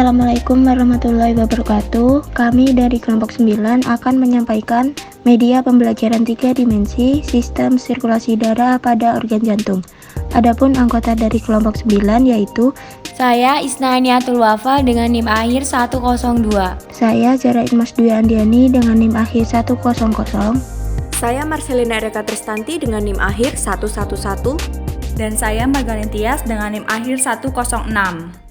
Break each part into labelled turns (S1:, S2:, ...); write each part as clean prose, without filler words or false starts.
S1: Assalamualaikum warahmatullahi wabarakatuh. Kami dari kelompok 9 akan menyampaikan media pembelajaran 3 dimensi sistem sirkulasi darah pada organ jantung. Adapun anggota dari kelompok 9 yaitu
S2: saya Isnaniatul Wafa dengan NIM akhir 102.
S1: saya Zara Irmas Dwi Andiani dengan NIM akhir 100.
S3: Saya Marcelina Ereka Tristanti dengan NIM akhir 111.
S4: Dan saya Margarin Tias dengan NIM akhir 106.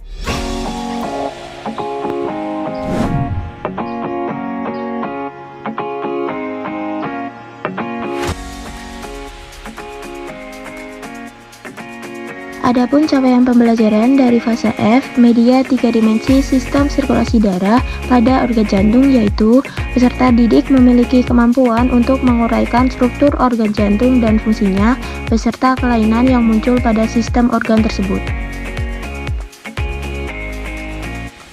S1: Adapun capaian pembelajaran dari fase F, media 3 dimensi sistem sirkulasi darah pada organ jantung yaitu peserta didik memiliki kemampuan untuk menguraikan struktur organ jantung dan fungsinya beserta kelainan yang muncul pada sistem organ tersebut.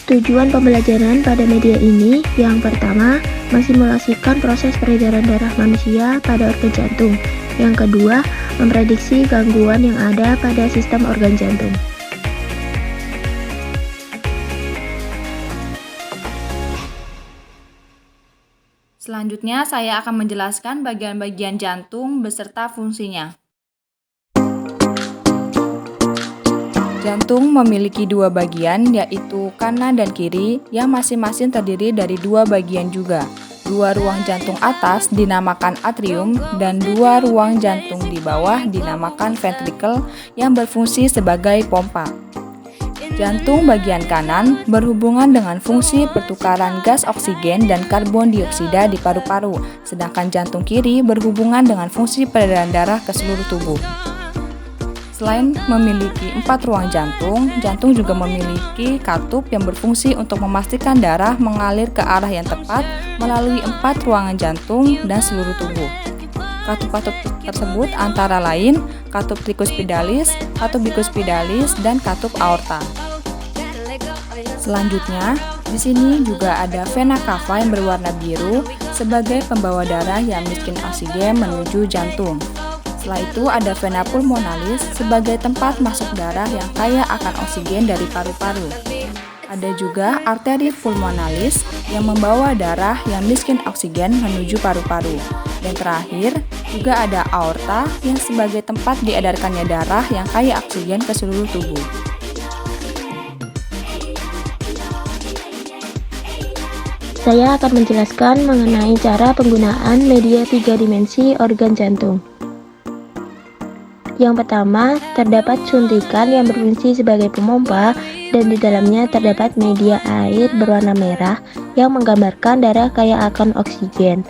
S1: Tujuan pembelajaran pada media ini yang pertama, mensimulasikan proses peredaran darah manusia pada organ jantung. Yang kedua, memprediksi gangguan yang ada pada sistem organ jantung.
S4: Selanjutnya saya akan menjelaskan bagian-bagian jantung beserta fungsinya. Jantung memiliki dua bagian, yaitu kanan dan kiri, yang masing-masing terdiri dari dua bagian juga. Dua ruang jantung atas dinamakan atrium dan dua ruang jantung di bawah dinamakan ventricle yang berfungsi sebagai pompa. Jantung bagian kanan berhubungan dengan fungsi pertukaran gas oksigen dan karbon dioksida di paru-paru, sedangkan jantung kiri berhubungan dengan fungsi peredaran darah ke seluruh tubuh. Selain memiliki 4 ruang jantung, jantung juga memiliki katup yang berfungsi untuk memastikan darah mengalir ke arah yang tepat melalui 4 ruangan jantung dan seluruh tubuh. Katup-katup tersebut antara lain katup tricuspidalis, katup bicuspidalis, dan katup aorta. Selanjutnya, di sini juga ada vena cava yang berwarna biru sebagai pembawa darah yang miskin oksigen menuju jantung. Setelah itu ada vena pulmonalis sebagai tempat masuk darah yang kaya akan oksigen dari paru-paru. Ada juga arteri pulmonalis yang membawa darah yang miskin oksigen menuju paru-paru. Dan terakhir, juga ada aorta yang sebagai tempat diedarkannya darah yang kaya oksigen ke seluruh tubuh.
S1: Saya akan menjelaskan mengenai cara penggunaan media 3 dimensi organ jantung. Yang pertama, terdapat suntikan yang berfungsi sebagai pemompa dan di dalamnya terdapat media air berwarna merah yang menggambarkan darah kaya akan oksigen.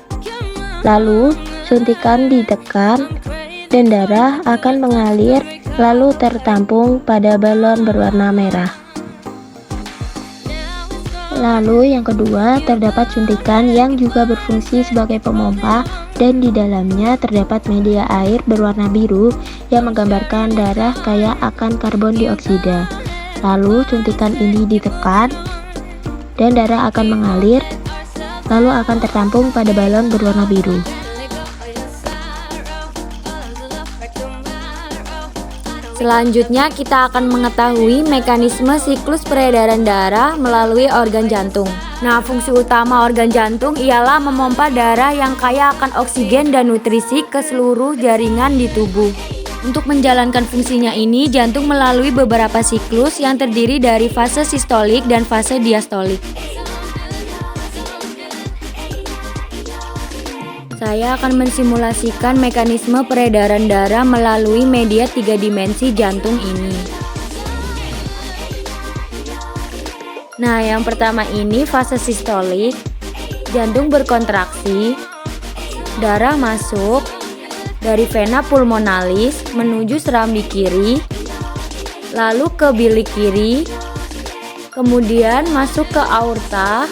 S1: Lalu, suntikan ditekan dan darah akan mengalir lalu tertampung pada balon berwarna merah. Lalu yang kedua, terdapat suntikan yang juga berfungsi sebagai pemompa dan di dalamnya terdapat media air berwarna biru yang menggambarkan darah kaya akan karbon dioksida. Lalu suntikan ini ditekan dan darah akan mengalir lalu akan tertampung pada balon berwarna biru.
S2: Selanjutnya kita akan mengetahui mekanisme siklus peredaran darah melalui organ jantung. Nah, fungsi utama organ jantung ialah memompa darah yang kaya akan oksigen dan nutrisi ke seluruh jaringan di tubuh. Untuk menjalankan fungsinya ini, jantung melalui beberapa siklus yang terdiri dari fase sistolik dan fase diastolik. Saya akan mensimulasikan mekanisme peredaran darah melalui media 3 dimensi jantung ini. Nah, yang pertama ini fase sistolik. Jantung berkontraksi, darah masuk dari vena pulmonalis menuju serambi kiri, lalu ke bilik kiri, kemudian masuk ke aorta.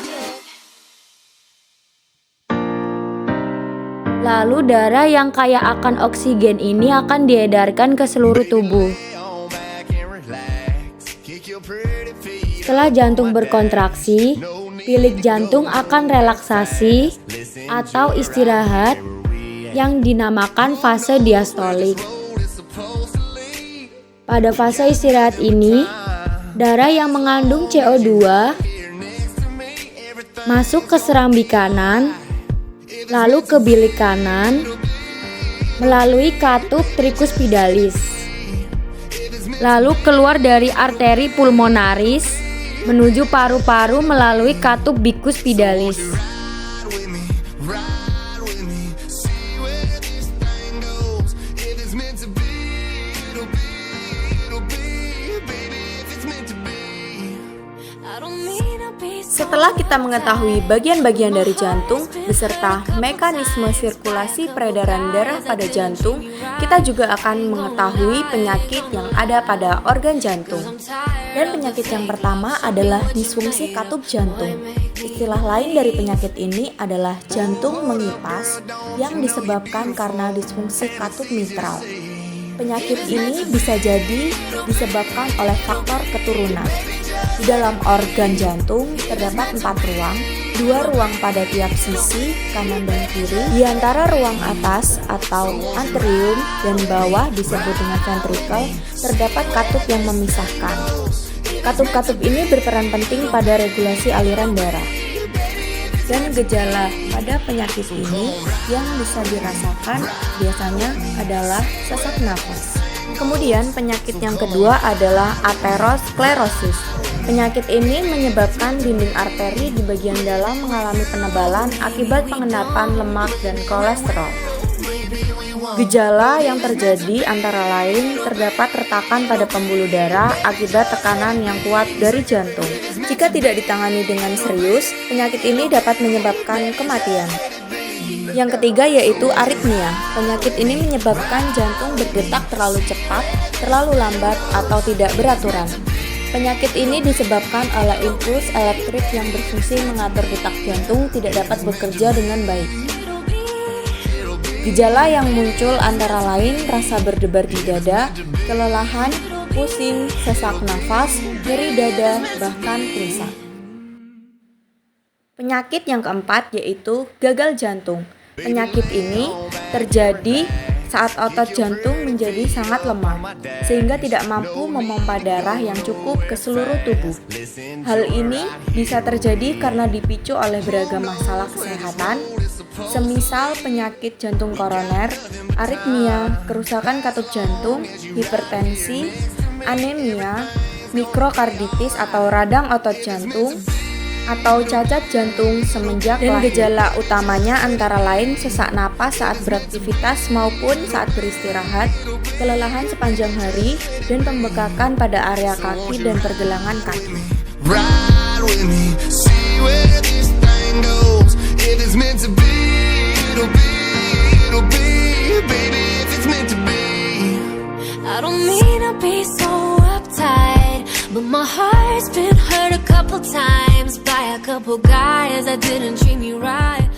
S2: Lalu darah yang kaya akan oksigen ini akan diedarkan ke seluruh tubuh. Setelah jantung berkontraksi, bilik jantung akan relaksasi atau istirahat yang dinamakan fase diastolik. Pada fase istirahat ini, darah yang mengandung CO2 masuk ke serambi kanan, lalu ke bilik kanan, melalui katup tricuspidalis, lalu keluar dari arteri pulmonaris, menuju paru-paru melalui katup bicuspidalis.
S3: Setelah kita mengetahui bagian-bagian dari jantung beserta mekanisme sirkulasi peredaran darah pada jantung, kita juga akan mengetahui penyakit yang ada pada organ jantung. Dan penyakit yang pertama adalah disfungsi katup jantung. Istilah lain dari penyakit ini adalah jantung mengipas yang disebabkan karena disfungsi katup mitral. Penyakit ini bisa jadi disebabkan oleh faktor keturunan. Di dalam organ jantung terdapat 4 ruang, 2 ruang pada tiap sisi, kanan dan kiri. Di antara ruang atas atau atrium dan bawah disebut dengan ventricle, terdapat katup yang memisahkan. Katup-katup ini berperan penting pada regulasi aliran darah. Dan gejala pada penyakit ini yang bisa dirasakan biasanya adalah sesak nafas. Kemudian penyakit yang kedua adalah aterosklerosis. Penyakit ini menyebabkan dinding arteri di bagian dalam mengalami penebalan akibat pengendapan lemak dan kolesterol. Gejala yang terjadi antara lain terdapat retakan pada pembuluh darah akibat tekanan yang kuat dari jantung. Jika tidak ditangani dengan serius, penyakit ini dapat menyebabkan kematian. Yang ketiga yaitu aritmia. Penyakit ini menyebabkan jantung berdetak terlalu cepat, terlalu lambat, atau tidak beraturan. Penyakit ini disebabkan oleh impuls elektrik yang berfungsi mengatur detak jantung tidak dapat bekerja dengan baik. Gejala yang muncul antara lain rasa berdebar di dada, kelelahan, pusing, sesak nafas, nyeri dada, bahkan pingsan. Penyakit yang keempat yaitu gagal jantung. Penyakit ini terjadi saat otot jantung menjadi sangat lemah, sehingga tidak mampu memompa darah yang cukup ke seluruh tubuh. Hal ini bisa terjadi karena dipicu oleh beragam masalah kesehatan, semisal penyakit jantung koroner, aritmia, kerusakan katup jantung, hipertensi, anemia, mikrokarditis atau radang otot jantung, atau cacat jantung semenjak lahir. Dan gejala utamanya antara lain sesak napas saat beraktivitas maupun saat beristirahat, kelelahan sepanjang hari, dan pembekakan pada area kaki dan pergelangan kaki.
S5: But my heart's been hurt a couple times by a couple guys that didn't treat me right.